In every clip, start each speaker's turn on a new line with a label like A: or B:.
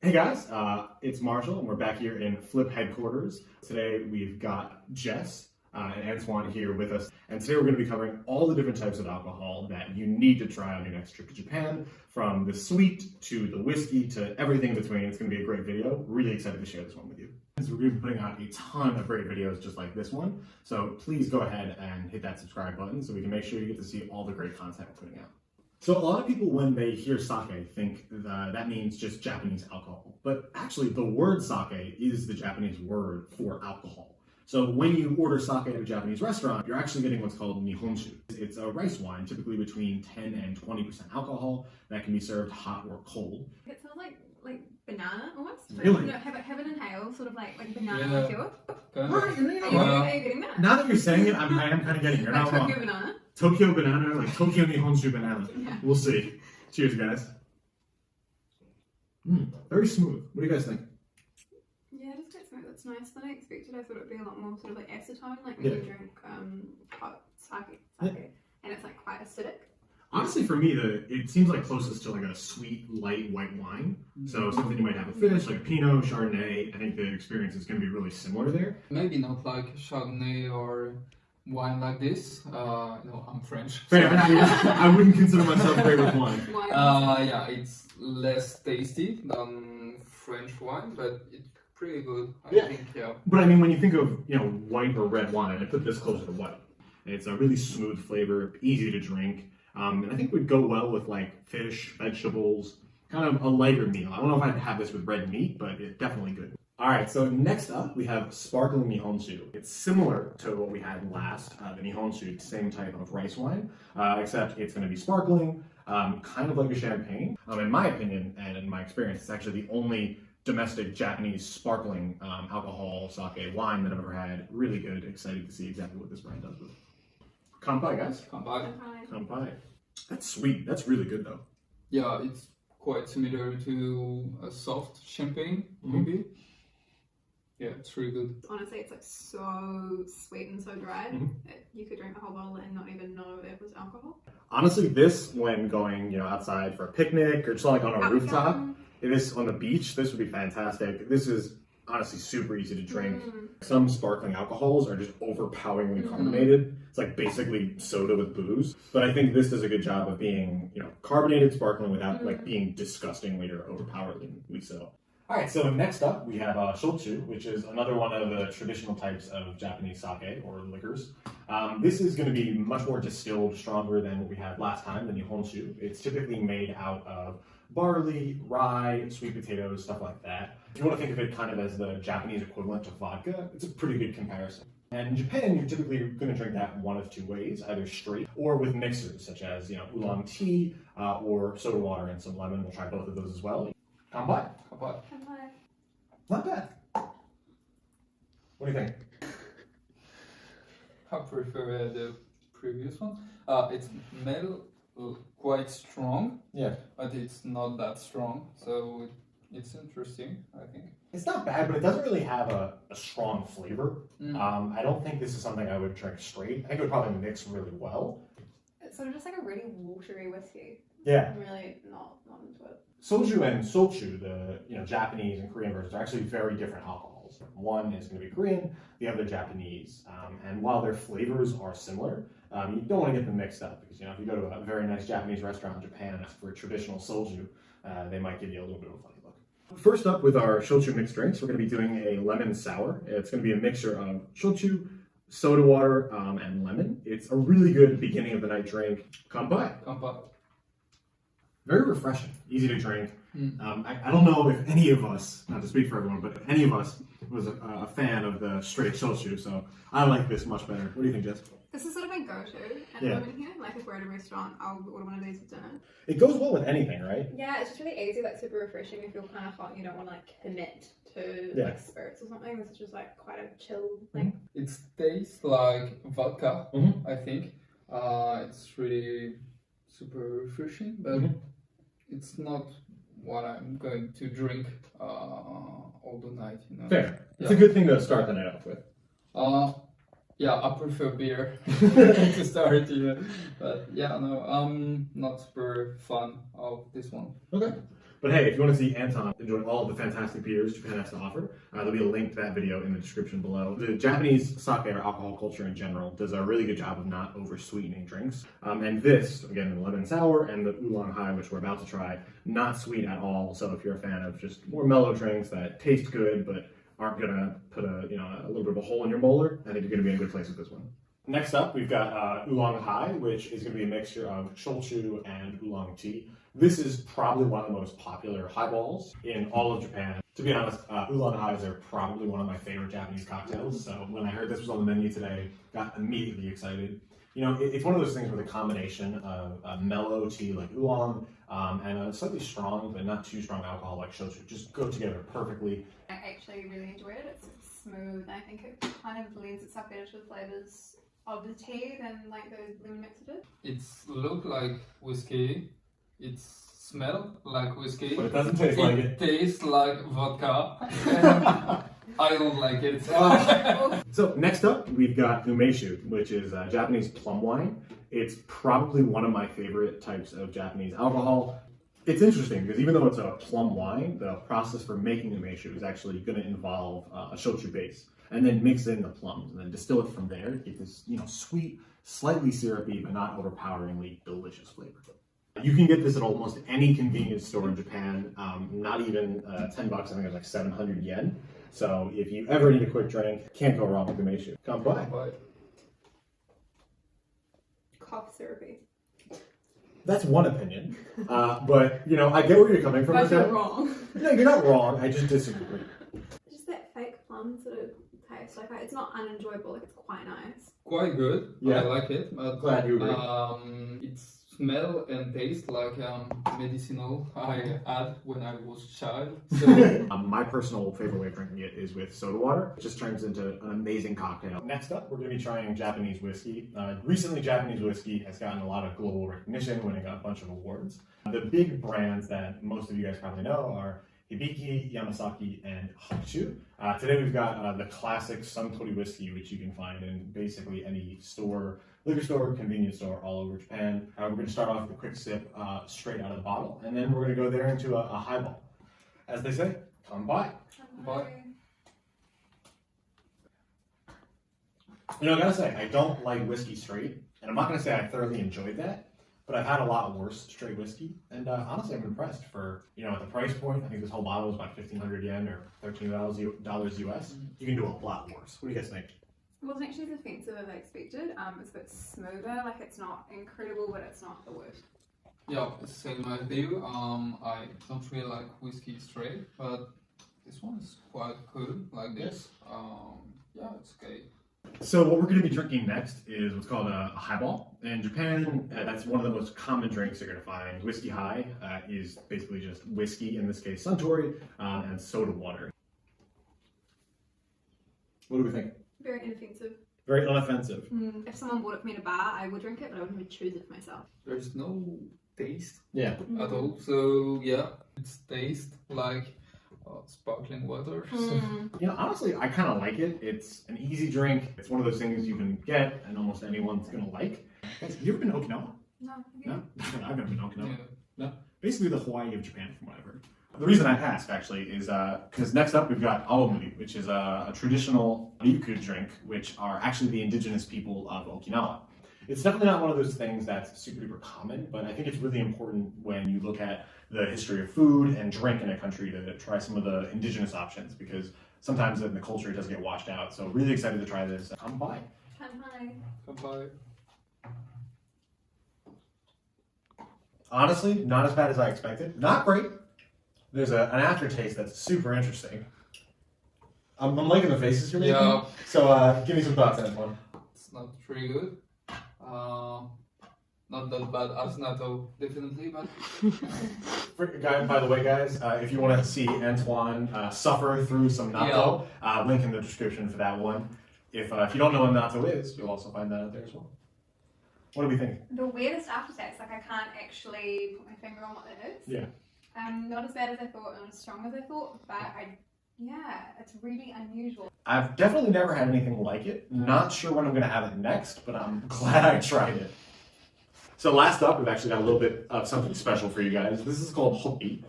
A: Hey guys, it's Marshall, and we're back here in Flip headquarters. Today we've got Jess and Antoine here with us, and today we're going to be covering all the different types of alcohol that you need to try on your next trip to Japan, from the sweet to the whiskey to everything in between. It's going to be a great video. Really excited to share this one with you. So we're going to be putting out a ton of great videos just like this one, so please go ahead and hit that subscribe button so we can make sure you get to see all the great content we're putting out. So a lot of people, when they hear sake, think that means just Japanese alcohol. But actually, the word sake is the Japanese word for alcohol. So when you order sake at a Japanese restaurant, you're actually getting what's called Nihonshu. It's a rice wine, typically between 10 and 20% alcohol, that can be served hot or cold.
B: It smells like banana almost.
A: Really?
B: No, have an inhale, sort of like banana liqueur.
A: Are
B: you getting that?
A: Now that you're saying it, I am kind of getting it. You're not wrong.
B: Tokyo banana.
A: Tokyo banana, like Tokyo Nihonshu banana.
B: Yeah.
A: We'll see. Cheers, guys. Very smooth. What do you guys think?
B: Yeah, it is quite smooth. It's nicer than I expected. I thought it would be a lot more sort of like acetone, like when you drink hot sake. And it's like quite acidic.
A: Honestly, for me, it seems like closest to like a sweet, light white wine. So something you might have with fish, like Pinot, Chardonnay. I think the experience is going to be really similar there.
C: Maybe not like Chardonnay or wine like this. No, I'm French.
A: Fair. I wouldn't consider myself great with wine.
C: Yeah, it's less tasty than French wine, but it's pretty good. I think, yeah.
A: But I mean, when you think of white or red wine, I put this closer to white. It's a really smooth flavor, easy to drink. And I think would go well with like fish, vegetables, kind of a lighter meal. I don't know if I'd have this with red meat, but it's definitely good. All right, so next up we have sparkling Nihonshu. It's similar to what we had last, the Nihonshu, same type of rice wine, except it's going to be sparkling, kind of like a champagne. In my opinion and in my experience, it's actually the only domestic Japanese sparkling alcohol sake wine that I've ever had. Really good, excited to see exactly what this brand does with it. Kanpai, guys.
C: Kanpai.
A: Kanpai. That's sweet. That's really good, though.
C: Yeah, it's quite similar to a soft champagne, maybe. Yeah, it's really good.
B: Honestly, it's like so sweet and so dry that you could drink the whole bottle and not even know it was alcohol.
A: Honestly, this, when going, outside for a picnic or just like on a rooftop, this on the beach, this would be fantastic. This is honestly super easy to drink. Some sparkling alcohols are just overpoweringly carbonated. It's like basically soda with booze. But I think this does a good job of being, carbonated sparkling without like being disgustingly or overpoweringly so. All right, so next up we have Shochu, which is another one of the traditional types of Japanese sake or liquors. This is going to be much more distilled, stronger than what we had last time, the Nihonshu. It's typically made out of barley, rye, sweet potatoes, stuff like that. If you want to think of it kind of as the Japanese equivalent to vodka, it's a pretty good comparison. And in Japan, you're typically going to drink that one of two ways, either straight or with mixers, such as oolong tea or soda water and some lemon. We'll try both of those as well. Kanpai.
C: Kanpai.
A: Not bad. What do you think?
C: I prefer the previous one. It's quite strong.
A: Yeah.
C: But it's not that strong, so it's interesting, I think.
A: It's not bad, but it doesn't really have a strong flavor. I don't think this is something I would drink straight. I think it would probably mix really well.
B: It's sort of just like a really watery whiskey.
A: Yeah.
B: I'm really not into it.
A: Soju and Shochu, the Japanese and Korean versions, are actually very different alcohols. One is going to be Korean, the other Japanese. And while their flavors are similar, you don't want to get them mixed up because if you go to a very nice Japanese restaurant in Japan and ask for a traditional soju, they might give you a little bit of a funny look. First up with our Shochu mixed drinks, we're going to be doing a lemon sour. It's going to be a mixture of Shochu, soda water, and lemon. It's a really good beginning of the night drink. Kanpai.
C: Kanpai.
A: Very refreshing, easy to drink. I don't know if any of us, not to speak for everyone, but if any of us was a fan of the straight Shochu, so I like this much better. What do you think, Jess?
B: This is sort of my go-to at the moment here. Like if we're at a restaurant, I'll order one of these for dinner.
A: It goes well with anything, right?
B: Yeah, it's just really easy, like super refreshing. If you're kind of hot, you don't want to like commit to like spirits or something. This is just like quite a chill thing.
C: It tastes like vodka, I think. It's really super refreshing, but it's not what I'm going to drink all the night.
A: Fair. It's a good thing to start the night off with.
C: Yeah, I prefer beer to start, but yeah, no, I'm not super fan of this one.
A: Okay. But hey, if you want to see Anton enjoy all of the fantastic beers Japan has to offer, there'll be a link to that video in the description below. The Japanese sake or alcohol culture in general does a really good job of not over sweetening drinks. And this, again, the lemon sour and the Oolong Hai, which we're about to try, not sweet at all. So if you're a fan of just more mellow drinks that taste good but aren't gonna put a little bit of a hole in your molar, I think you're gonna be in a good place with this one. Next up, we've got Oolong Hai, which is going to be a mixture of shochu and oolong tea. This is probably one of the most popular highballs in all of Japan. To be honest, Oolong Hais are probably one of my favorite Japanese cocktails. So when I heard this was on the menu today, got immediately excited. You know, it's one of those things where the combination of a mellow tea like oolong and a slightly strong but not too strong alcohol like shochu just go together perfectly.
B: I actually really enjoyed it. It's smooth, and I think it kind of lends itself better to the flavors of the tea than like the lemon mixer did.
C: It's look like whiskey. It smell like whiskey.
A: But it doesn't taste like it.
C: It tastes like vodka. I don't like it.
A: So next up, we've got Umeshu, which is Japanese plum wine. It's probably one of my favorite types of Japanese alcohol. It's interesting because even though it's a plum wine, the process for making Umeshu is actually going to involve a shochu base, and then mix in the plums, and then distill it from there to get this, sweet, slightly syrupy, but not overpoweringly delicious flavor. You can get this at almost any convenience store in Japan. Not even $10. I think it's like 700 yen. So if you ever need a quick drink, can't go wrong with Umeshu. Come by.
B: Cough syrupy.
A: That's one opinion, but I get where you're coming from.
B: But you're wrong.
A: No, you're not wrong. I just disagree.
B: Just that fake plum sort of taste. Like it's not unenjoyable. Like it's quite nice.
C: Quite good.
A: Yeah.
C: I like it. But
A: Glad you agree.
C: It smell and taste like medicinal I had when I was a child. So
A: my personal favorite way of drinking it is with soda water. It just turns into an amazing cocktail. Next up, we're going to be trying Japanese whiskey. Recently, Japanese whiskey has gotten a lot of global recognition, winning a bunch of awards. The big brands that most of you guys probably know are Hibiki, Yamasaki, and Shochu. Today we've got the classic Suntory whiskey, which you can find in basically any store, liquor store, convenience store all over Japan. We're going to start off with a quick sip straight out of the bottle, and then we're going to go there into a highball. As they say, come by.
C: Bye.
A: I gotta say, I don't like whiskey straight, and I'm not gonna say I thoroughly enjoyed that, but I've had a lot worse straight whiskey, and honestly, I'm impressed for, at the price point. I think this whole bottle was about 1,500 yen or $13 US. You can do a lot worse. What do you guys think?
B: It wasn't actually as offensive as I expected. It's a bit smoother. Like it's not incredible, but it's not the worst.
C: yeah, same as you. I don't really like whiskey straight, but this one is quite good. Like this. Yeah, it's okay.
A: So what we're going to be drinking next is what's called a highball. In Japan, that's one of the most common drinks you're going to find. Whiskey high is basically just whiskey, in this case Suntory, and soda water. What do we think?
B: Very inoffensive.
A: Very unoffensive.
B: If someone bought it for me in a bar, I would drink it, but I wouldn't choose it for myself.
C: There's no taste
A: Yeah.
C: at all. So yeah, it's taste like sparkling water.
A: Honestly, I kind of like it. It's an easy drink. It's one of those things you can get and almost anyone's going to like. Guys, have you ever been to Okinawa?
B: No.
A: No? I've never been to Okinawa.
C: Yeah.
A: No? Basically the Hawaii of Japan, from what I've heard. The reason I asked, actually, is because next up we've got Awamori, which is a traditional ryukyu drink, which are actually the indigenous people of Okinawa. It's definitely not one of those things that's super duper common, but I think it's really important when you look at the history of food and drink in a country to try some of the indigenous options, because sometimes in the culture it does get washed out. So really excited to try this. Come by.
C: Come by.
A: Honestly, not as bad as I expected. Not great. There's an aftertaste that's super interesting. I'm liking the faces you're making.
C: Yeah.
A: So give me some thoughts, Antoine.
C: It's not really good. Not that bad as natto, definitely, but
A: By the way, guys, if you want to see Antoine suffer through some natto, link in the description for that one. If you don't know what natto is, you'll also find that out there as well. What do we think?
B: The weirdest aftertaste, like I can't actually put my finger on what it is.
A: Yeah.
B: Not as bad as I thought and as strong as I thought, but it's really unusual.
A: I've definitely never had anything like it. Not sure when I'm going to have it next, but I'm glad I tried it. So last up, we've actually got a little bit of something special for you guys. This is called Hoppi.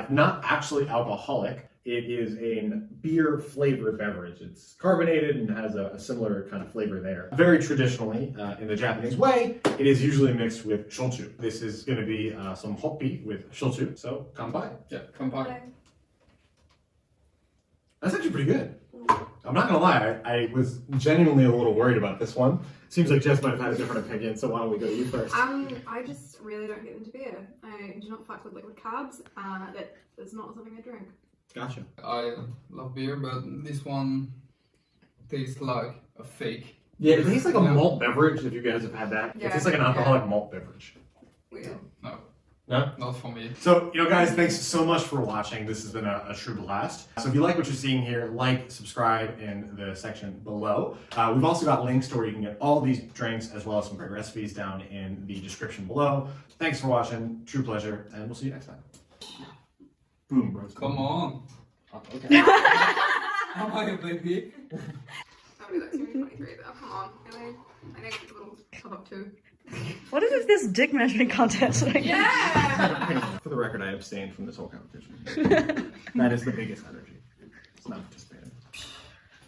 A: Not actually alcoholic. It is a beer flavored beverage. It's carbonated and has a similar kind of flavor there. Very traditionally, in the Japanese way, it is usually mixed with shochu. This is going to be some Hoppi with shochu. So kanpai.
C: Yeah, kanpai.
A: That's actually pretty good. I'm not gonna lie, I was genuinely a little worried about this one. Seems like Jess might have had a different opinion, so why don't we go to you first?
B: I just really don't get into beer. I do not fuck with liquid carbs. That is not something I drink.
A: Gotcha.
C: I love beer, but this one tastes like a fake.
A: Yeah, it tastes like a malt beverage, if you guys have had that.
B: Yeah,
A: It tastes like an alcoholic malt beverage.
B: Weird.
C: No.
A: No?
C: Not for me.
A: So, guys, thanks so much for watching. This has been a true blast. So if you like what you're seeing here, like, subscribe in the section below. We've also got links to where you can get all these drinks as well as some great recipes down in the description below. Thanks for watching. True pleasure, and we'll see you next time. Boom, bros.
C: Come on.
A: Oh, okay.
C: Am I a baby?
B: Somebody that's really 23, though. Come on, really? I need a little top up too.
D: What is this dick measuring contest?
B: Yeah!
A: For the record, I abstained from this whole competition. That is the biggest energy. It's not just